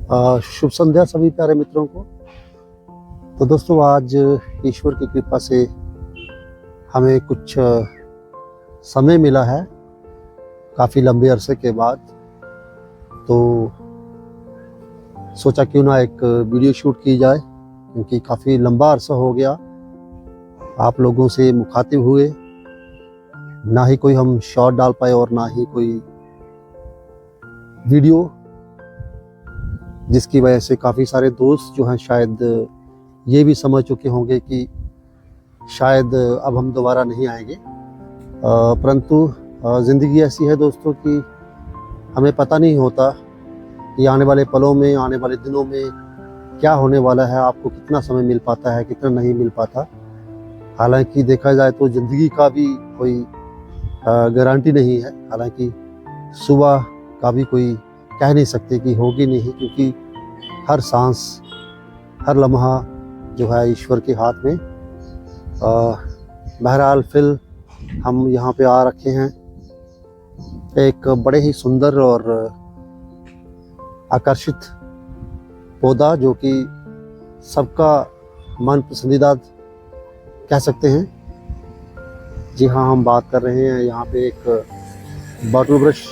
शुभ संध्या सभी प्यारे मित्रों को। तो दोस्तों, आज ईश्वर की कृपा से हमें कुछ समय मिला है काफ़ी लंबे अरसे के बाद। तो सोचा क्यों ना एक वीडियो शूट की जाए, क्योंकि काफ़ी लंबा अरसा हो गया आप लोगों से मुखातिब हुए। ना ही कोई हम शॉर्ट डाल पाए और ना ही कोई वीडियो, जिसकी वजह से काफ़ी सारे दोस्त जो हैं शायद ये भी समझ चुके होंगे कि शायद अब हम दोबारा नहीं आएंगे। परंतु ज़िंदगी ऐसी है दोस्तों कि हमें पता नहीं होता कि आने वाले पलों में, आने वाले दिनों में क्या होने वाला है, आपको कितना समय मिल पाता है, कितना नहीं मिल पाता। हालांकि देखा जाए तो ज़िंदगी का भी कोई गारंटी नहीं है। हालांकि सुबह का भी कोई कह नहीं सकते कि होगी नहीं, क्योंकि हर सांस, हर लम्हा जो है ईश्वर के हाथ में। बहरहाल फिर हम यहाँ पे आ रखे हैं एक बड़े ही सुंदर और आकर्षित पौधा, जो कि सबका मन पसंदीदा कह सकते हैं। जी हाँ, हम बात कर रहे हैं यहाँ पे एक बॉटल ब्रश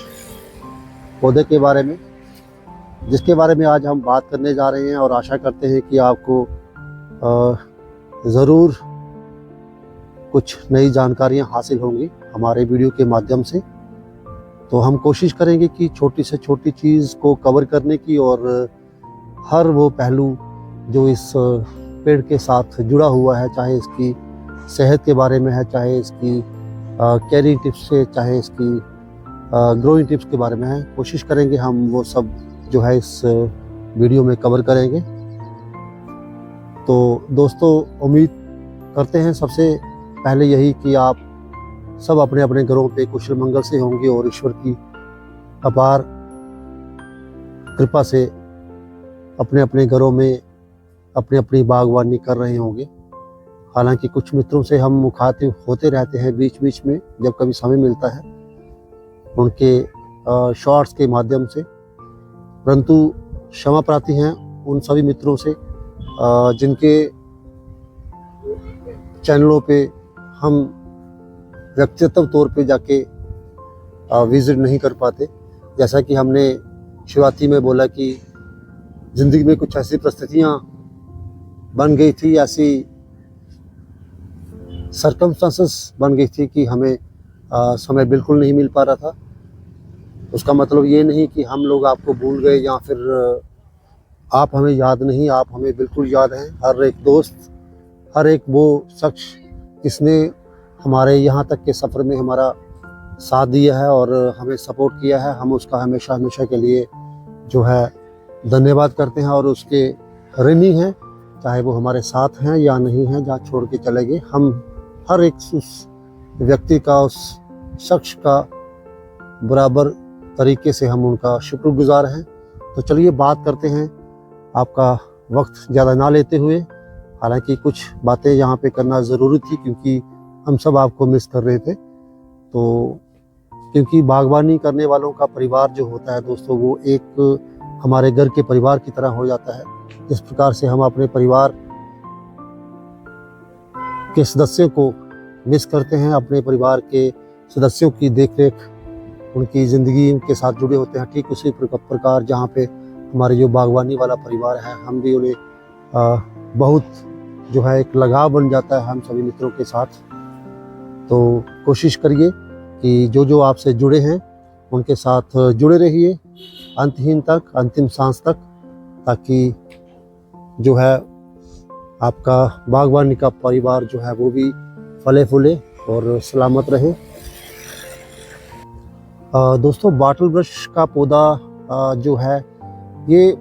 पौधे के बारे में, जिसके बारे में आज हम बात करने जा रहे हैं। और आशा करते हैं कि आपको ज़रूर कुछ नई जानकारियाँ हासिल होंगी हमारे वीडियो के माध्यम से। तो हम कोशिश करेंगे कि छोटी से छोटी चीज़ को कवर करने की, और हर वो पहलू जो इस पेड़ के साथ जुड़ा हुआ है, चाहे इसकी सेहत के बारे में है, चाहे इसकी केयरिंग टिप्स से, चाहे इसकी ग्रोइंग टिप्स के बारे में है, कोशिश करेंगे हम वो सब जो है इस वीडियो में कवर करेंगे। तो दोस्तों, उम्मीद करते हैं सबसे पहले यही कि आप सब अपने अपने घरों पे कुशल मंगल से होंगे और ईश्वर की अपार कृपा से अपने अपने घरों में अपनी अपनी बागवानी कर रहे होंगे। हालांकि कुछ मित्रों से हम मुखातिब होते रहते हैं बीच बीच में, जब कभी समय मिलता है उनके शॉर्ट्स के माध्यम से। परंतु क्षमा प्रार्थी हैं उन सभी मित्रों से जिनके चैनलों पे हम व्यक्तिगत तौर पे जाके विजिट नहीं कर पाते। जैसा कि हमने शुरुआती में बोला कि ज़िंदगी में कुछ ऐसी परिस्थितियाँ बन गई थी, ऐसी सर्कमस्टांसेस बन गई थी कि हमें समय बिल्कुल नहीं मिल पा रहा था। उसका मतलब ये नहीं कि हम लोग आपको भूल गए या फिर आप हमें याद नहीं, आप हमें बिल्कुल याद हैं। हर एक दोस्त, हर एक वो शख्स जिसने हमारे यहाँ तक के सफ़र में हमारा साथ दिया है और हमें सपोर्ट किया है, हम उसका हमेशा हमेशा के लिए जो है धन्यवाद करते हैं और उसके ऋणी हैं, चाहे वो हमारे साथ हैं या नहीं हैं, जहाँ छोड़ के चले गए। हम हर एक उस व्यक्ति का, उस शख्स का बराबर तरीके से हम उनका शुक्रगुजार हैं। तो चलिए बात करते हैं, आपका वक्त ज़्यादा ना लेते हुए। हालांकि कुछ बातें यहाँ पे करना ज़रूरी थी, क्योंकि हम सब आपको मिस कर रहे थे। तो क्योंकि बागवानी करने वालों का परिवार जो होता है दोस्तों, वो एक हमारे घर के परिवार की तरह हो जाता है। जिस प्रकार से हम अपने परिवार के सदस्यों को मिस करते हैं, अपने परिवार के सदस्यों की देखरेख, उनकी ज़िंदगी के साथ जुड़े होते हैं, ठीक उसी प्रकार जहाँ पे हमारे जो बागवानी वाला परिवार है, हम भी उन्हें बहुत जो है एक लगाव बन जाता है हम सभी मित्रों के साथ। तो कोशिश करिए कि जो जो आपसे जुड़े हैं उनके साथ जुड़े रहिए अंतहीन तक, अंतिम सांस तक, ताकि जो है आपका बागवानी का परिवार जो है वो भी फले फूले और सलामत रहे। दोस्तों, बॉटल ब्रश का पौधा जो है, ये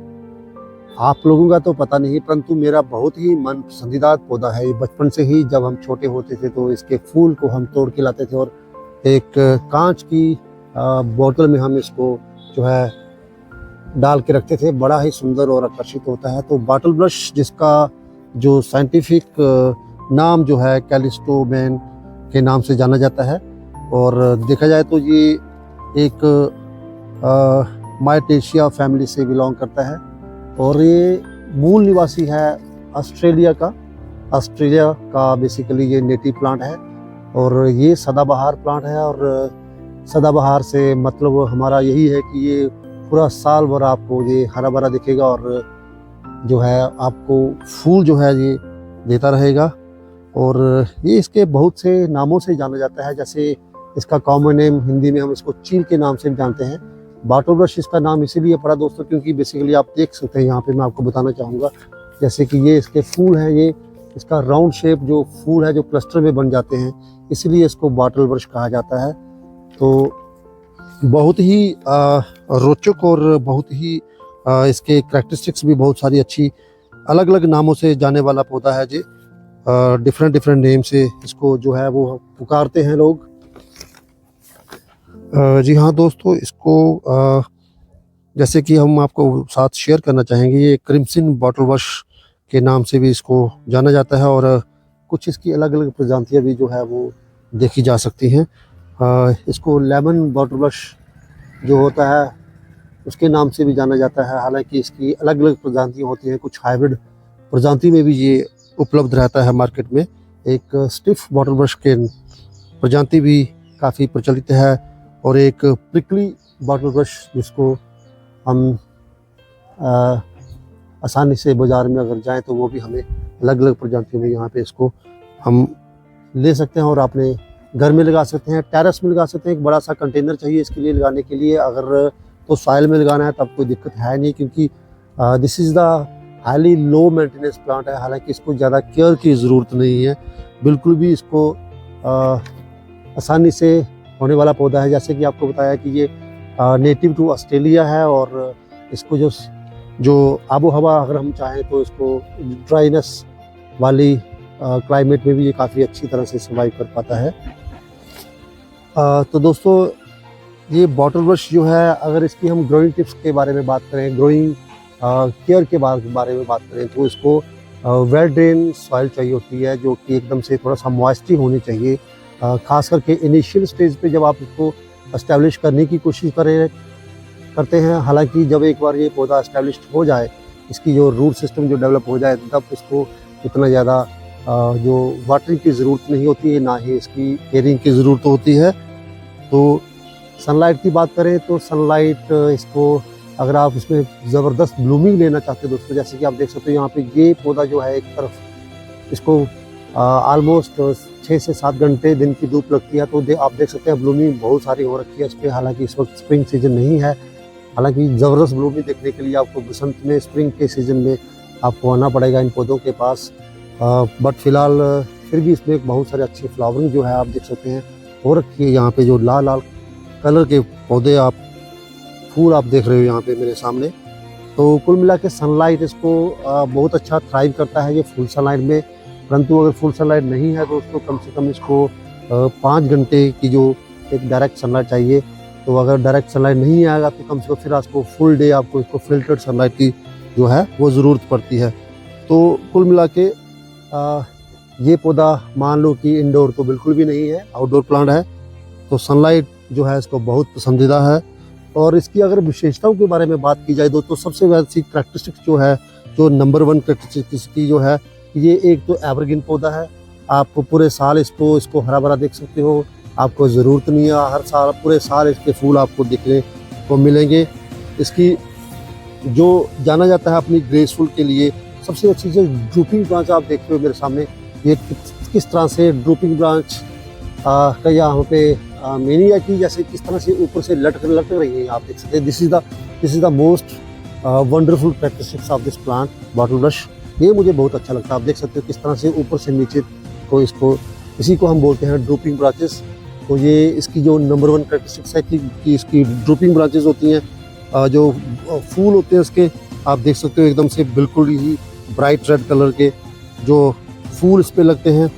आप लोगों का तो पता नहीं, परंतु मेरा बहुत ही मन पसंदीदा पौधा है। ये बचपन से ही, जब हम छोटे होते थे तो इसके फूल को हम तोड़ के लाते थे और एक कांच की बोतल में हम इसको जो है डाल के रखते थे। बड़ा ही सुंदर और आकर्षित होता है। तो बॉटल ब्रश, जिसका जो साइंटिफिक नाम जो है कैलिस्टोमेन के नाम से जाना जाता है, और देखा जाए तो ये एक माइटेशिया फैमिली से बिलोंग करता है। और ये मूल निवासी है ऑस्ट्रेलिया का बेसिकली ये नेटिव प्लांट है और ये सदाबहार प्लांट है। और सदाबहार से मतलब हमारा यही है कि ये पूरा साल भर आपको ये हरा भरा दिखेगा और जो है आपको फूल जो है ये देता रहेगा। और ये इसके बहुत से नामों से जाना जाता है, जैसे इसका कॉमन नेम हिंदी में हम इसको चील के नाम से भी जानते हैं। बाटल ब्रश इसका नाम इसीलिए पड़ा दोस्तों क्योंकि बेसिकली आप देख सकते हैं यहाँ पे मैं आपको बताना चाहूँगा, जैसे कि ये इसके फूल हैं, ये इसका राउंड शेप जो फूल है जो क्लस्टर में बन जाते हैं, इसलिए इसको बाटल ब्रश कहा जाता है। तो बहुत ही रोचक और बहुत ही इसके करैक्टरिस्टिक्स भी बहुत सारी अच्छी अलग अलग नामों से जाने वाला पौधा है। जी डिफरेंट नेम से इसको जो है वो पुकारते हैं लोग। जी हाँ दोस्तों, इसको जैसे कि हम आपको साथ शेयर करना चाहेंगे, ये क्रिम्सन बॉटल ब्रश के नाम से भी इसको जाना जाता है और कुछ इसकी अलग अलग प्रजातियाँ भी जो है वो देखी जा सकती हैं। इसको लेमन बॉटल ब्रश जो होता है उसके नाम से भी जाना जाता है, हालांकि इसकी अलग अलग प्रजातियाँ होती हैं, कुछ हाइब्रिड प्रजाति में भी ये उपलब्ध रहता है मार्केट में। एक स्टिफ बॉटल ब्रश के प्रजाति भी काफ़ी प्रचलित है और एक प्रिकली बॉटल ब्रश जिसको हम आसानी से बाज़ार में अगर जाएं तो वो भी हमें अलग अलग प्रजातियों में यहाँ पे इसको हम ले सकते हैं और अपने घर में लगा सकते हैं, टेरेस में लगा सकते हैं। एक बड़ा सा कंटेनर चाहिए इसके लिए लगाने के लिए, अगर तो सॉइल में लगाना है तब कोई दिक्कत है नहीं क्योंकि this is the highly low maintenance plant है। हालांकि इसको ज़्यादा केयर की ज़रूरत नहीं है, बिल्कुल भी इसको आसानी से होने वाला पौधा है। जैसे कि आपको बताया कि ये नेटिव टू ऑस्ट्रेलिया है और इसको जो आबो हवा अगर हम चाहें तो इसको ड्राइनेस वाली क्लाइमेट में भी ये काफ़ी अच्छी तरह से सर्वाइव कर पाता है। तो दोस्तों ये बॉटल ब्रश जो है, अगर इसकी हम ग्रोइंग टिप्स के बारे में बात करें, ग्रोइंग केयर के बारे में बात करें तो इसको वेल ड्रेन सॉइल चाहिए होती है जो कि एकदम से थोड़ा सा मॉइस्टी होनी चाहिए। खास करके इनिशियल स्टेज पे जब आप इसको एस्टेब्लिश करने की कोशिश करते हैं, हालांकि जब एक बार ये पौधा एस्टेब्लिश्ड हो जाए, इसकी जो रूट सिस्टम जो डेवलप हो जाए, तब इसको इतना ज़्यादा जो वाटरिंग की ज़रूरत नहीं होती है, ना ही इसकी केयरिंग की ज़रूरत होती है। तो सनलाइट की बात करें तो सनलाइट इसको अगर आप इसमें ज़बरदस्त ब्लूमिंग लेना चाहते हैं दोस्तों, जैसे कि आप देख सकते हो यहाँ पे ये पौधा जो है एक तरफ इसको ऑलमोस्ट 6 से 7 घंटे दिन की धूप लगती है, तो आप देख सकते हैं ब्लूमिंग बहुत सारी हो रखी है इस पर। हालांकि इस वक्त स्प्रिंग सीजन नहीं है, हालांकि ज़बरदस्त ब्लूमिंग देखने के लिए आपको बसंत में, स्प्रिंग के सीज़न में आपको आना पड़ेगा इन पौधों के पास। बट फिलहाल फिर भी इसमें बहुत सारे अच्छी फ्लावरिंग जो है आप देख सकते हैं हो रखी है। यहाँ पे जो लाल लाल कलर के पौधे आप फूल आप देख रहे हो यहाँ पे मेरे सामने। तो कुल मिला के सनलाइट इसको बहुत अच्छा थ्राइव करता है ये फुल सनलाइट में। परंतु अगर फुल सनलाइट नहीं है तो उसको कम से कम इसको 5 घंटे की जो एक डायरेक्ट सनलाइट चाहिए। तो अगर डायरेक्ट सनलाइट नहीं आएगा तो कम से कम फिर आपको फुल डे आपको इसको फिल्टर्ड सनलाइट की जो है वो ज़रूरत पड़ती है। तो कुल मिला के ये पौधा मान लो कि इंडोर तो बिल्कुल भी नहीं है, आउटडोर प्लांट है, तो सनलाइट जो है इसको बहुत पसंदीदा है। और इसकी अगर विशेषताओं के बारे में बात की जाए तो सबसे वैसी करैक्टरिस्टिक्स जो है, जो नंबर 1 करैक्टरिस्टिक्स इसकी जो है, ये एक तो एवरग्रीन पौधा है। आप पूरे साल इसको हरा भरा देख सकते हो, आपको ज़रूरत नहीं है हर साल पूरे साल इसके फूल आपको दिखने को मिलेंगे। इसकी जो जाना जाता है अपनी ग्रेसफुल के लिए, सबसे अच्छी चीज़ ड्रूपिंग ब्रांच आप देखते हो मेरे सामने, ये किस तरह से ड्रूपिंग ब्रांच का यहाँ पे मीनिंग है कि जैसे किस तरह से ऊपर से लटक रही है, आप देख सकते हैं। This is the most wonderful practice of this plant bottle brush. ये मुझे बहुत अच्छा लगता है। आप देख सकते हो किस तरह से ऊपर से नीचे को इसी को हम बोलते हैं ड्रूपिंग ब्रांचेस। तो ये इसकी जो नंबर 1 प्रैक्टिस है कि इसकी ड्रूपिंग ब्रांचेस होती हैं, जो फूल होते हैं इसके आप देख सकते हो एकदम से बिल्कुल ही ब्राइट रेड कलर के जो फूल इस पे लगते हैं।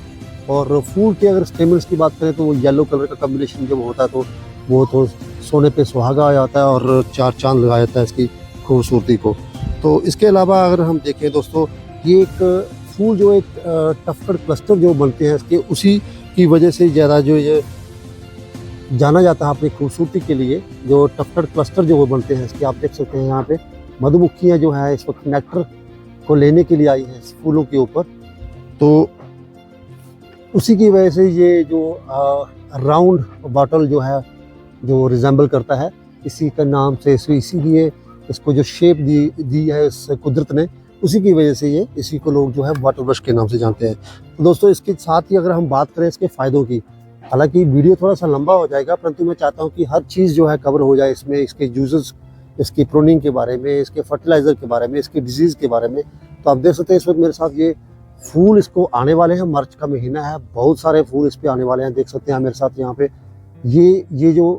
और फूल के अगर स्टेमन्स की बात करें तो वो येलो कलर का कॉम्बिनेशन जब होता है तो वो तो सोने पे सुहागा आ जाता है और 4 चांद लगा जाता है इसकी खूबसूरती को। तो इसके अलावा अगर हम देखें दोस्तों, ये एक फूल जो एक टफ्टेड क्लस्टर जो बनते हैं इसके, उसी की वजह से ज़्यादा जो ये जाना जाता है अपनी खूबसूरती के लिए। जो टफ्टेड क्लस्टर जो वो बनते हैं इसके, आप देख सकते हैं यहाँ पे मधुमक्खियाँ जो है इस वक्त नेक्टर को लेने के लिए आई हैं इस फूलों के ऊपर। तो उसी की वजह से ये जो राउंड बॉटल जो है, जो रिजेंबल करता है, इसी का नाम से इसीलिए इसको जो शेप दी है इस कुदरत ने, उसी की वजह से ये इसी को लोग जो है वाटर ब्रश के नाम से जानते हैं। तो दोस्तों, इसके साथ ही अगर हम बात करें इसके फ़ायदों की, हालांकि वीडियो थोड़ा सा लंबा हो जाएगा, परंतु मैं चाहता हूँ कि हर चीज़ जो है कवर हो जाए इसमें, इसके यूजेस, इसकी प्रूनिंग के बारे में, इसके फर्टिलाइज़र के बारे में, इसकी डिजीज़ के बारे में। तो आप देख सकते हैं इस वक्त मेरे साथ ये फूल इसको आने वाले हैं, मार्च का महीना है, बहुत सारे फूल इस पे आने वाले हैं। देख सकते हैं मेरे साथ यहाँ पे ये जो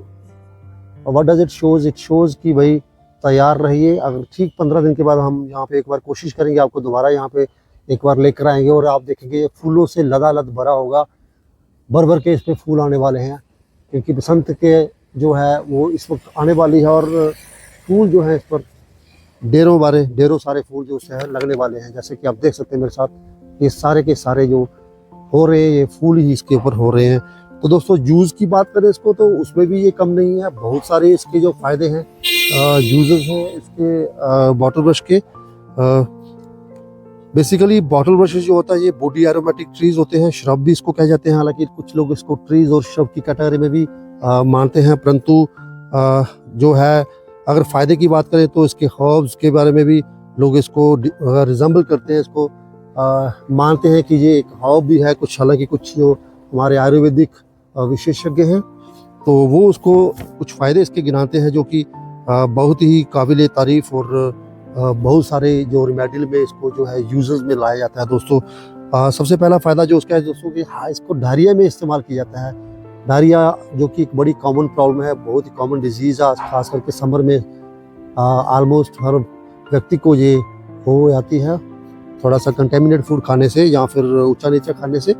what does it shows, it shows कि भाई तैयार रहिए। अगर ठीक 15 दिन के बाद हम यहाँ पे एक बार कोशिश करेंगे, आपको दोबारा यहाँ पे एक बार लेकर आएंगे और आप देखेंगे फूलों से लदालद भरा होगा, भर भर के इस पे फूल आने वाले हैं, क्योंकि बसंत के जो है वो इस वक्त आने वाली है और फूल जो है इस पर ढेरों सारे फूल जो है लगने वाले हैं। जैसे कि आप देख सकते हैं मेरे साथ ये सारे के सारे जो हो रहे हैं, ये फूल ही इसके ऊपर हो रहे हैं। तो दोस्तों, यूज़ की बात करें इसको तो उसमें भी ये कम नहीं है, बहुत सारे इसके जो फ़ायदे हैं, यूजेस हैं इसके बॉटल ब्रश के। बेसिकली बॉटल ब्रशेज जो होता है ये बॉडी एरोमेटिक ट्रीज होते हैं, श्रब भी इसको कहे जाते हैं। हालांकि कुछ लोग इसको ट्रीज और श्रब की कैटेगरी में भी मानते हैं, परंतु जो है अगर फ़ायदे की बात करें तो इसके हर्ब्स के बारे में भी लोग इसको रिजेंबल करते हैं, इसको मानते हैं कि ये एक हर्ब भी है कुछ। हालांकि कुछ जो हमारे आयुर्वेदिक विशेषज्ञ हैं तो वो उसको कुछ फ़ायदे इसके गिनाते हैं, जो कि बहुत ही काबिल तारीफ़ और बहुत सारे जो रेमेडियल में इसको जो है यूजेस में लाया जाता है। दोस्तों, सबसे पहला फ़ायदा जो उसका है दोस्तों कि हाँ, इसको डायरिया में इस्तेमाल किया जाता है। डायरिया जो कि एक बड़ी कॉमन प्रॉब्लम है, बहुत ही कॉमन डिजीज़ है, खास करके समर में आलमोस्ट हर व्यक्ति को ये हो जाती है, थोड़ा सा कंटेमिनेट फूड खाने से या फिर ऊंचा नीचा खाने से।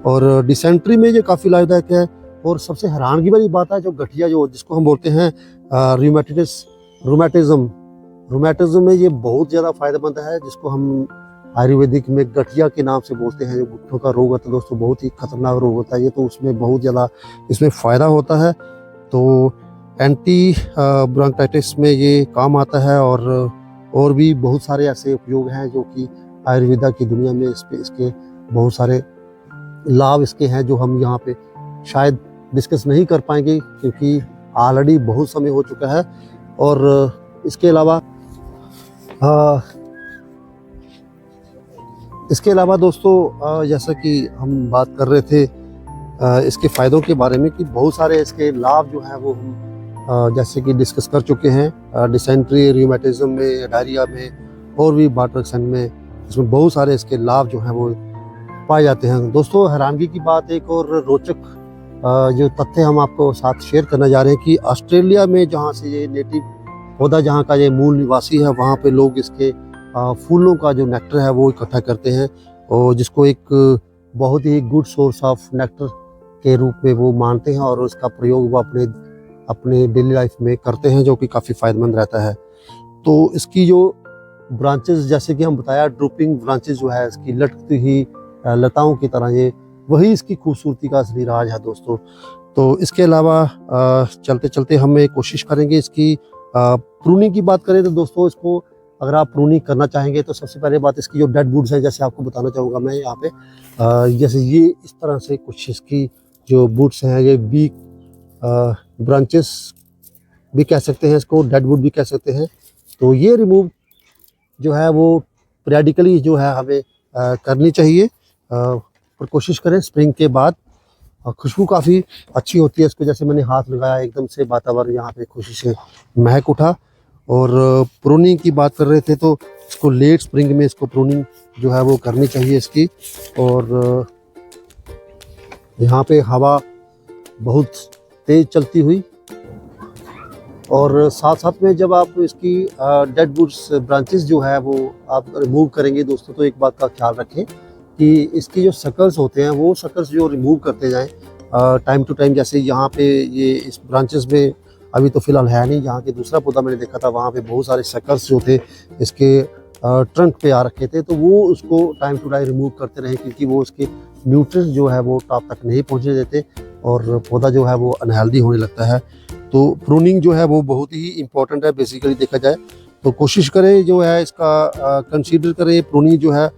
और डिसेंट्री में ये काफ़ी लाभदायक है। और सबसे हैरानगी वाली बात है, जो गठिया जो जिसको हम बोलते हैं रूमेटिज्म में ये बहुत ज़्यादा फ़ायदेमंद है, जिसको हम आयुर्वेदिक में गठिया के नाम से बोलते हैं। जो घुटनों का रोग होता है दोस्तों, बहुत ही खतरनाक रोग होता है ये, तो उसमें बहुत ज़्यादा इसमें फ़ायदा होता है। तो एंटी ब्रोंकाइटिस में ये काम आता है और भी बहुत सारे ऐसे उपयोग हैं जो कि आयुर्वेदा की दुनिया में इसके बहुत सारे लाभ इसके हैं, जो हम यहाँ पे शायद डिस्कस नहीं कर पाएंगे क्योंकि ऑलरेडी बहुत समय हो चुका है। और इसके अलावा दोस्तों, जैसा कि हम बात कर रहे थे इसके फ़ायदों के बारे में कि बहुत सारे इसके लाभ जो हैं वो हम जैसे कि डिस्कस कर चुके हैं। डिसेंट्री, रियूमेटिज्म में, डायरिया में और भी बाटरसन में, इसमें बहुत सारे इसके लाभ जो हैं वो पाए जाते हैं। दोस्तों, हैरानगी की बात एक और रोचक जो तथ्य हम आपको साथ शेयर करना जा रहे हैं कि ऑस्ट्रेलिया में जहाँ से ये नेटिव पौधा, जहाँ का ये मूल निवासी है, वहाँ पे लोग इसके फूलों का जो नेक्टर है वो इकट्ठा करते हैं और जिसको एक बहुत ही गुड सोर्स ऑफ नेक्टर के रूप में वो मानते हैं और उसका प्रयोग वो अपने डेली लाइफ में करते हैं, जो कि काफ़ी फ़ायदेमंद रहता है। तो इसकी जो ब्रांचेस, जैसे कि हम बताया, ड्रूपिंग ब्रांचेस जो है इसकी लटकती ही लताओं की तरह, ये वही इसकी खूबसूरती का असली राज है दोस्तों। तो इसके अलावा चलते चलते हम कोशिश करेंगे इसकी प्रूनिंग की बात करें तो दोस्तों, इसको अगर आप प्रूनिंग करना चाहेंगे तो सबसे पहले बात इसकी जो डेड वुड्स है, जैसे आपको बताना चाहूँगा मैं यहाँ पे, जैसे ये इस तरह से कुछ इसकी जो वुड्स हैं, ये वीक ब्रांचेस भी कह सकते हैं, इसको डेड वुड भी कह सकते हैं। तो ये रिमूव जो है वो पीरियडिकली जो है हमें करनी चाहिए और कोशिश करें स्प्रिंग के बाद। खुशबू काफ़ी अच्छी होती है इसको, जैसे मैंने हाथ लगाया एकदम से वातावरण यहाँ पे खुशी से महक उठा। और प्रूनिंग की बात कर रहे थे तो इसको लेट स्प्रिंग में इसको प्रूनिंग जो है वो करनी चाहिए इसकी। और यहाँ पे हवा बहुत तेज़ चलती हुई और साथ साथ में जब आप इसकी डेड वुड्स ब्रांचेस जो है वो आप रिमूव करेंगे दोस्तों, तो एक बात का ख्याल रखें कि इसकी जो सकल्स होते हैं वो सकल्स जो रिमूव करते जाएं टाइम टू टाइम। जैसे यहाँ पे ये इस ब्रांचेस में अभी तो फ़िलहाल है नहीं, यहाँ के दूसरा पौधा मैंने देखा था, वहाँ पे बहुत सारे सकल्स जो थे इसके ट्रंक पे आ रखे थे, तो वो उसको टाइम टू टाइम रिमूव करते रहे, क्योंकि वो उसके न्यूट्रिएंट्स जो है वो टॉप तक नहीं पहुँचने देते और पौधा जो है वो अनहेल्दी होने लगता है। तो प्रूनिंग जो है वो बहुत ही इम्पोर्टेंट है बेसिकली देखा जाए। तो कोशिश करें जो है इसका कंसीडर करें प्रूनिंग जो है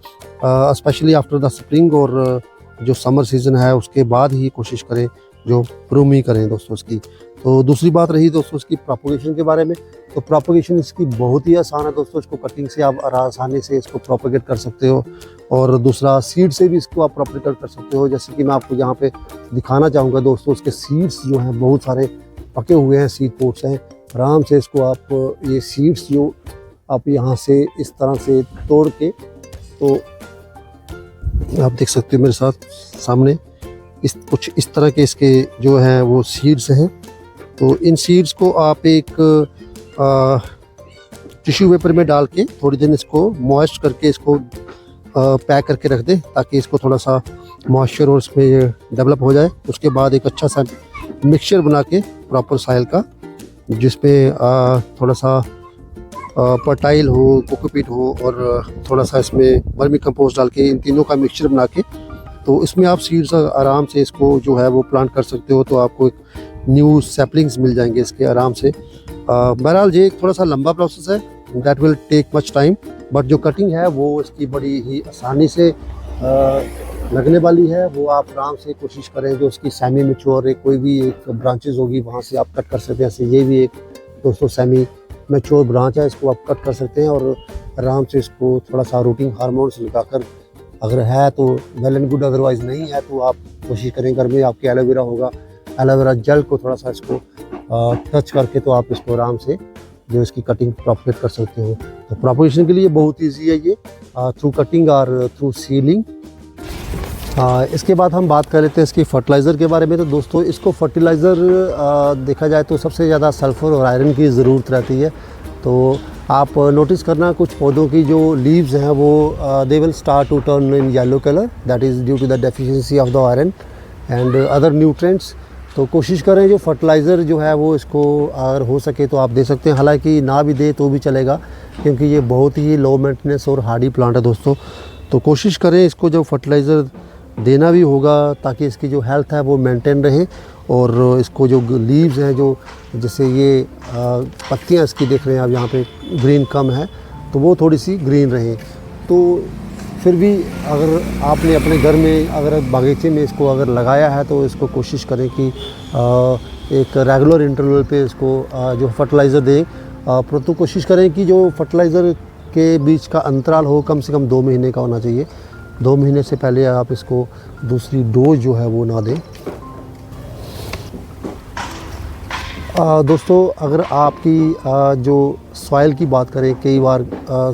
स्पेशली आफ्टर द स्प्रिंग और जो समर सीज़न है उसके बाद ही कोशिश करें जो प्रूनिंग करें दोस्तों इसकी। तो दूसरी बात रही दोस्तों इसकी प्रोपोगेशन के बारे में। तो प्रोपोगेशन इसकी बहुत ही आसान है दोस्तों, इसको कटिंग से आप आसानी से इसको प्रोपोगेट कर सकते हो और दूसरा सीड से भी इसको आप प्रोपोगेट कर सकते हो। जैसे कि मैं आपको यहाँ पे दिखाना चाहूँगा दोस्तों, इसके सीड्स जो हैं बहुत सारे पके हुए हैं, सीड पोट्स हैं। आराम से इसको आप ये सीड्स जो आप यहाँ से इस तरह से तोड़ के, तो आप देख सकते हो मेरे साथ सामने इस कुछ इस तरह के इसके जो है वो सीड्स हैं। तो इन सीड्स को आप एक टिश्यू पेपर में डाल के थोड़ी दिन इसको मॉइस्ट करके इसको पैक करके रख दें ताकि इसको थोड़ा सा मॉइस्चर और इसमें डेवलप हो जाए। उसके बाद एक अच्छा सा मिक्सचर बना के प्रॉपर साइल का, जिसमें थोड़ा सा फर्टाइल हो, कोकोपीट हो और थोड़ा सा इसमें वर्मी कंपोस्ट डाल के इन तीनों का मिक्सचर बना के, तो इसमें आप सीड्स आराम से इसको जो है वो प्लांट कर सकते हो। तो आपको एक न्यू सैपलिंग्स मिल जाएंगे इसके आराम से। बहरहाल ये थोड़ा सा लंबा प्रोसेस है, that will take much time, but जो कटिंग है वो इसकी बड़ी ही आसानी से लगने वाली है। वो आप आराम से कोशिश करें जो उसकी सेमी मैच्योर कोई भी एक ब्रांचेस होगी वहाँ से आप कट कर सकते हैं। जैसे ये भी एक दोस्तों सेमी मैच्योर ब्रांच है, इसको आप कट कर सकते हैं और आराम से इसको थोड़ा सा रूटिंग हार्मोन्स लगाकर, अगर है तो वेल एंड गुड, अदरवाइज़ नहीं है तो आप कोशिश करें घर में आपके एलोवेरा होगा, एलोवेरा जेल को थोड़ा सा इसको टच करके तो आप इसको आराम से जो इसकी कटिंग प्रोपोगेट कर सकते हो। तो प्रोपोगेशन के लिए बहुत ईजी है ये, थ्रू कटिंग और थ्रू सीलिंग। इसके बाद हम बात कर लेते हैं इसकी फर्टिलाइज़र के बारे में। तो दोस्तों इसको फर्टिलाइज़र देखा जाए तो सबसे ज़्यादा सल्फ़र और आयरन की ज़रूरत रहती है। तो आप नोटिस करना कुछ पौधों की जो लीव्स हैं वो they will start to turn in yellow colour, that is due to the deficiency of the iron and other nutrients. तो कोशिश करें जो फर्टिलाइज़र जो है वो इसको अगर हो सके तो आप दे सकते हैं, हालांकि ना भी दे तो भी चलेगा क्योंकि ये बहुत ही लो मेंटेनेंस और हार्डी प्लांट है दोस्तों। तो कोशिश करें इसको जो फर्टिलाइज़र देना भी होगा ताकि इसकी जो हेल्थ है वो मेंटेन रहे और इसको जो लीव्स हैं जो जैसे ये पत्तियां इसकी देख रहे हैं आप यहाँ पे ग्रीन कम है तो वो थोड़ी सी ग्रीन रहे। तो फिर भी अगर आपने अपने घर में अगर बागीचे में इसको अगर लगाया है तो इसको कोशिश करें कि एक रेगुलर इंटरवल पे इसको जो फर्टिलाइज़र दें, परंतु कोशिश करें कि जो फर्टिलाइज़र के बीच का अंतराल हो कम से कम 2 महीने का होना चाहिए। 2 महीने से पहले आप इसको दूसरी डोज जो है वो ना दें। दोस्तों अगर आपकी जो सॉइल की बात करें, कई बार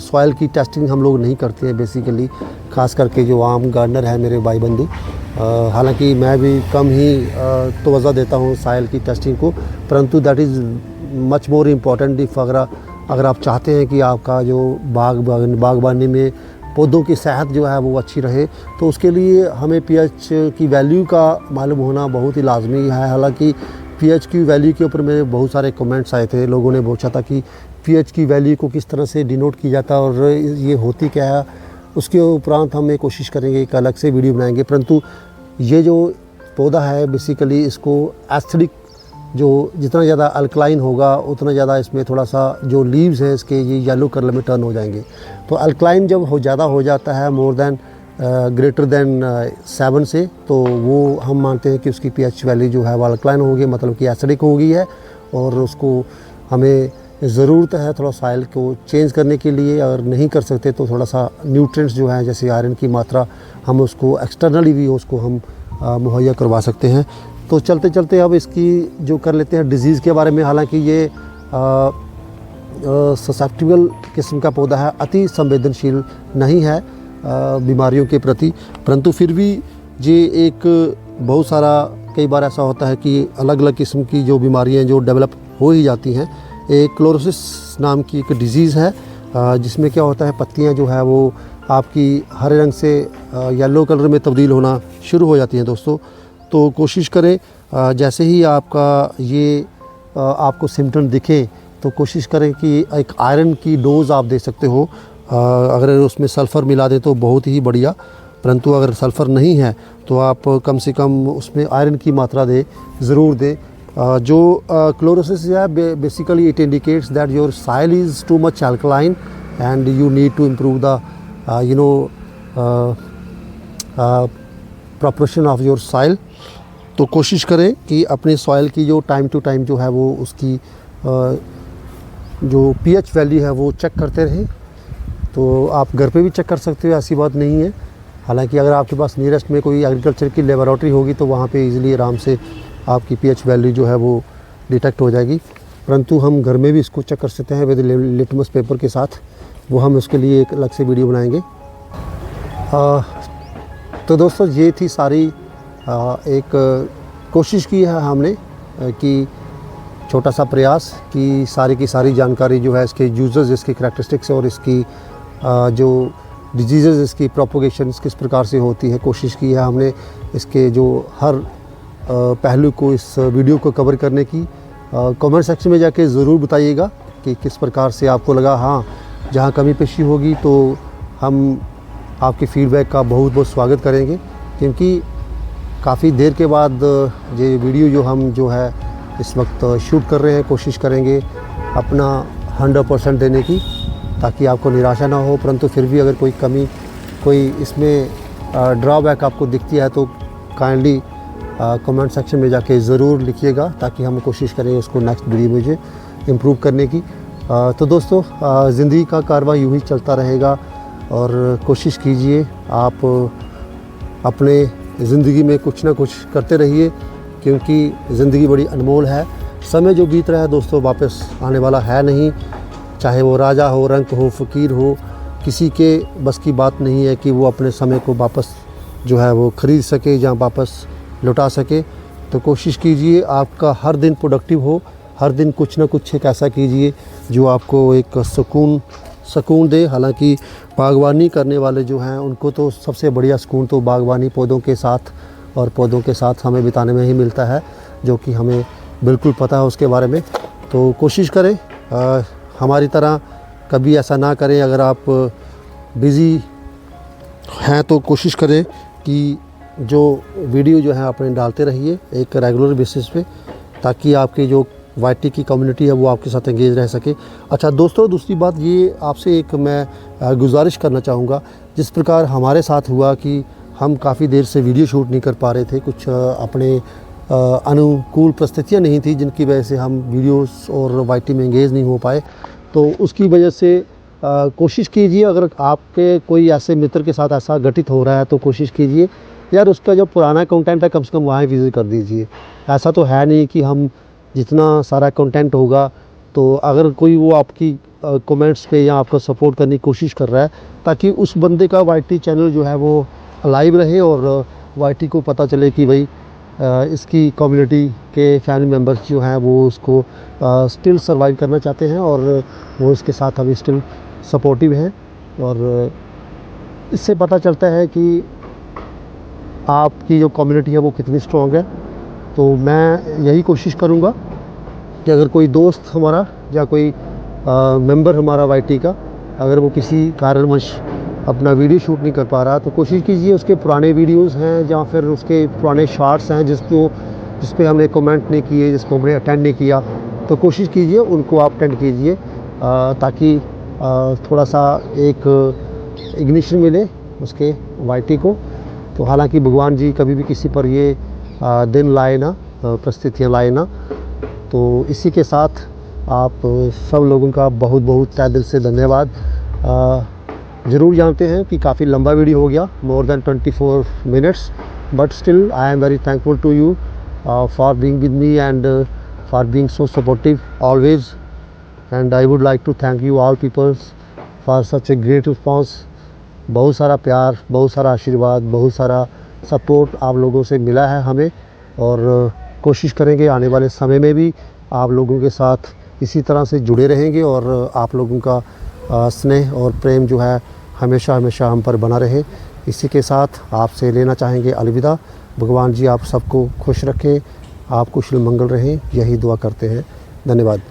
सॉइल की टेस्टिंग हम लोग नहीं करते हैं बेसिकली, ख़ास करके जो आम गार्डनर है मेरे भाई बंधु, हालांकि मैं भी कम ही तवज्जो देता हूँ सॉइल की टेस्टिंग को, परंतु that is much more important if अगर आप चाहते हैं कि आपका जो बागबानी में पौधों की सेहत जो है वो अच्छी रहे तो उसके लिए हमें पीएच की वैल्यू का मालूम होना बहुत ही लाजमी है। हालांकि पीएच की वैल्यू के ऊपर मेरे बहुत सारे कमेंट्स आए थे, लोगों ने पूछा था कि पीएच की वैल्यू को किस तरह से डिनोट किया जाता है और ये होती क्या है। उसके उपरांत हम कोशिश करेंगे एक अलग से वीडियो बनाएंगे, परंतु ये जो पौधा है बेसिकली इसको एसिडिक जो जितना ज़्यादा अल्कलाइन होगा उतना ज़्यादा इसमें थोड़ा सा जो लीव्स हैं इसके ये येलो कलर में टर्न हो जाएंगे। तो अल्कलाइन जब ज़्यादा हो जाता है मोर देन ग्रेटर देन 7 से, तो वो हम मानते हैं कि उसकी पीएच वैल्यू जो है वो अल्कलाइन होगी, मतलब कि एसिडिक हो गई है और उसको हमें ज़रूरत है थोड़ा सॉइल को चेंज करने के लिए। अगर नहीं कर सकते तो थोड़ा सा न्यूट्रिएंट्स जो है जैसे आयरन की मात्रा हम उसको एक्सटर्नली भी उसको हम मुहैया करवा सकते हैं। तो चलते चलते अब इसकी जो कर लेते हैं डिज़ीज़ के बारे में। हालांकि ये ससेप्टिबल किस्म का पौधा है, अति संवेदनशील नहीं है बीमारियों के प्रति, परंतु फिर भी ये एक बहुत सारा कई बार ऐसा होता है कि अलग अलग किस्म की जो बीमारियां जो डेवलप हो ही जाती हैं। एक क्लोरोसिस नाम की एक डिज़ीज़ है जिसमें क्या होता है पत्तियां जो है वो आपकी हरे रंग से येलो कलर में तब्दील होना शुरू हो जाती हैं दोस्तों। तो कोशिश करें जैसे ही आपका ये आपको सिम्टम दिखे तो कोशिश करें कि एक आयरन की डोज़ आप दे सकते हो। अगर उसमें सल्फ़र मिला दें तो बहुत ही बढ़िया, परंतु अगर सल्फ़र नहीं है तो आप कम से कम उसमें आयरन की मात्रा ज़रूर दें। जो क्लोरोसिस है basically it indicates that your soil is too much alkaline and you need to improve the proportion of your soil. तो कोशिश करें कि अपनी सॉइल की जो टाइम टू टाइम जो है वो उसकी जो पीएच वैल्यू है वो चेक करते रहें। तो आप घर पे भी चेक कर सकते हो, ऐसी बात नहीं है। हालांकि अगर आपके पास नियरेस्ट में कोई एग्रीकल्चर की लेबोरेटरी होगी तो वहाँ पे इजीली आराम से आपकी पीएच वैल्यू जो है वो डिटेक्ट हो जाएगी, परंतु हम घर में भी इसको चेक कर सकते हैं विद लिटमस पेपर के साथ। वो हम उसके लिए एक अलग से वीडियो बनाएंगे। तो दोस्तों ये थी सारी एक कोशिश की है हमने कि छोटा सा प्रयास कि सारी की सारी जानकारी जो है इसके यूजर्स, इसकी करैक्टरिस्टिक्स और इसकी जो डिजीज़, इसकी प्रोपोगेशन किस प्रकार से होती है, कोशिश की है हमने इसके जो हर पहलू को इस वीडियो को कवर करने की। कमेंट सेक्शन में जाके ज़रूर बताइएगा कि किस प्रकार से आपको लगा। हाँ, जहाँ कमी पेशी होगी तो हम आपके फीडबैक का बहुत बहुत स्वागत करेंगे, क्योंकि काफ़ी देर के बाद ये वीडियो जो है इस वक्त शूट कर रहे हैं। कोशिश करेंगे अपना 100% देने की, ताकि आपको निराशा ना हो। परंतु फिर भी अगर कोई कमी, कोई इसमें ड्रॉबैक आपको दिखती है तो काइंडली कमेंट सेक्शन में जाके ज़रूर लिखिएगा, ताकि हम कोशिश करें उसको नेक्स्ट वीडियो में जो इम्प्रूव करने की। तो दोस्तों ज़िंदगी का कारवां यूँ ही चलता रहेगा और कोशिश कीजिए आप अपने ज़िंदगी में कुछ ना कुछ करते रहिए, क्योंकि ज़िंदगी बड़ी अनमोल है। समय जो बीत रहा है दोस्तों वापस आने वाला है नहीं, चाहे वो राजा हो, रंक हो, फ़कीर हो, किसी के बस की बात नहीं है कि वो अपने समय को वापस जो है वो ख़रीद सके या वापस लौटा सके। तो कोशिश कीजिए आपका हर दिन प्रोडक्टिव हो, हर दिन कुछ ना कुछ एक ऐसा कीजिए जो आपको एक सुकून दे। हालांकि बागवानी करने वाले जो हैं उनको तो सबसे बढ़िया सुकून तो बागवानी पौधों के साथ और पौधों के साथ हमें बिताने में ही मिलता है, जो कि हमें बिल्कुल पता है उसके बारे में। तो कोशिश करें हमारी तरह कभी ऐसा ना करें। अगर आप बिज़ी हैं तो कोशिश करें कि जो वीडियो जो है अपने डालते रहिए एक रेगुलर बेसिस पे, ताकि आपकी जो वाईटी की कम्युनिटी है वो आपके साथ एंगेज रह सके। अच्छा दोस्तों, दूसरी बात ये आपसे एक मैं गुजारिश करना चाहूँगा, जिस प्रकार हमारे साथ हुआ कि हम काफ़ी देर से वीडियो शूट नहीं कर पा रहे थे, कुछ अपने अनुकूल परिस्थितियाँ नहीं थी जिनकी वजह से हम वीडियोस और वाईटी में एंगेज नहीं हो पाए। तो उसकी वजह से कोशिश कीजिए, अगर आपके कोई ऐसे मित्र के साथ ऐसा घटित हो रहा है तो कोशिश कीजिए यार उसका जो पुराना कंटेंट है कम से कम वहाँ विज़िट कर दीजिए। ऐसा तो है नहीं कि हम जितना सारा कंटेंट होगा, तो अगर कोई वो आपकी कमेंट्स पे या आपको सपोर्ट करने की कोशिश कर रहा है, ताकि उस बंदे का वाईटी चैनल जो है वो लाइव रहे और वाईटी को पता चले कि भाई इसकी कम्युनिटी के फैमिली मेम्बर्स जो हैं वो उसको स्टिल सर्वाइव करना चाहते हैं और वो इसके साथ अभी स्टिल सपोर्टिव हैं। और इससे पता चलता है कि आपकी जो कम्युनिटी है वो कितनी स्ट्रॉन्ग है। तो मैं यही कोशिश करूँगा कि अगर कोई दोस्त हमारा या कोई मेंबर हमारा वाईटी का अगर वो किसी कारणवश अपना वीडियो शूट नहीं कर पा रहा, तो कोशिश कीजिए उसके पुराने वीडियोस हैं या फिर उसके पुराने शॉर्ट्स हैं जिस पे हमने कमेंट नहीं किए, जिसको हमने अटेंड नहीं किया, तो कोशिश कीजिए उनको आप अटेंड कीजिए, ताकि थोड़ा सा एक इग्निशन मिले उसके वाईटी को। तो हालांकि भगवान जी कभी भी किसी पर ये दिन लाए ना, परिस्थितियाँ लाए ना। तो इसी के साथ आप सब लोगों का बहुत बहुत तहे दिल से धन्यवाद। ज़रूर जानते हैं कि काफ़ी लंबा वीडियो हो गया, more than 24 minutes, but still I am very thankful to you for being with me and for being so supportive always, and I would like to thank you all peoples for such a great response. बहुत सारा प्यार, बहुत सारा आशीर्वाद, बहुत सारा support आप लोगों से मिला है हमें, और कोशिश करेंगे आने वाले समय में भी आप लोगों के साथ इसी तरह से जुड़े रहेंगे और आप लोगों का स्नेह और प्रेम जो है हमेशा हमेशा हम पर बना रहे। इसी के साथ आपसे लेना चाहेंगे अलविदा। भगवान जी आप सबको खुश रखें, आप कुशल मंगल रहें, यही दुआ करते हैं। धन्यवाद।